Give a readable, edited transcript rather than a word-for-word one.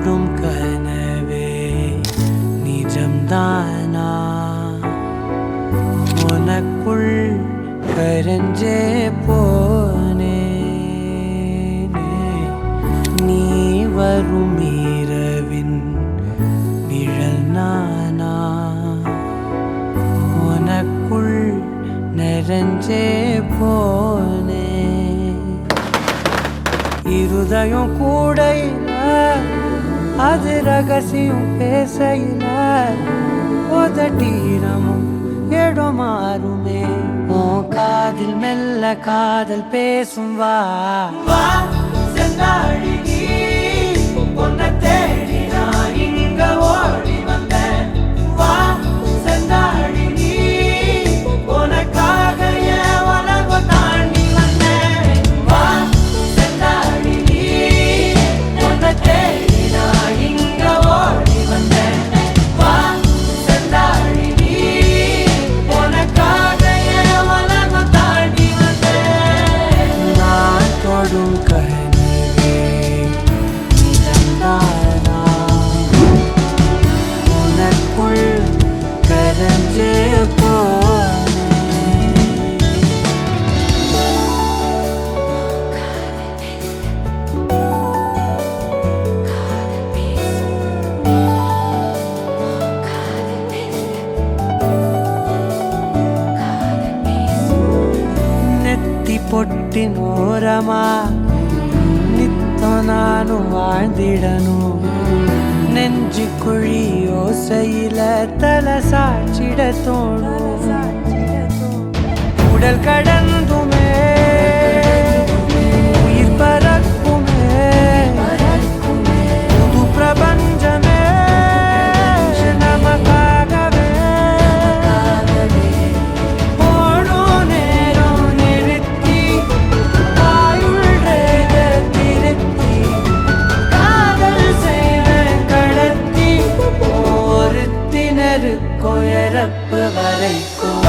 தொடும் கனவே நிஜம்தானா உனக்குள் கரஞ்சே போனே நீ வரும் இரவின் நிழல் நானா உனக்குள் நிறைஞ்சே போனே இருதயம் கூடையில அது ரகசியம் பேசையில உதட்டீரமும் இடம் மாறுமே உன் காதில் மெல்ல காதல் பேசும் வா செந்தாழி நீ உன்னை தேடி நான் இங்க ஓடி வந்தேன் வா செந்தாழி நீ உனக்காக என் உலகம் தாண்டி வந்தேன் வா செந்தாழி நீ உன்னை தேடி நான் இங்க ஓடி வந்தேன் வா செந்தாழி நீ உனக்காக என் உலகம் தாண்டி வந்தேன் நான் தொடும் கனவே நிஜம்தானா உனக்குள் கரஞ்சே நெத்தி பொட்டின் ஓரமா நித்தம் நானும் வாழ்ந்திடணும் நெஞ்சு குழி யோசையில தலை சாட்சிட தோணும் உடல் கடந்துமே உயிர் பறக்குமே புது பிரபஞ்சமே நமக்காகவே போடும் நேரம் நிறுத்தி ஆயுள் ரேக திருத்தி காதல் செய்வேன் கடத்தி ஒருத்தினருக்கும் இறப்பு வரைக்கும்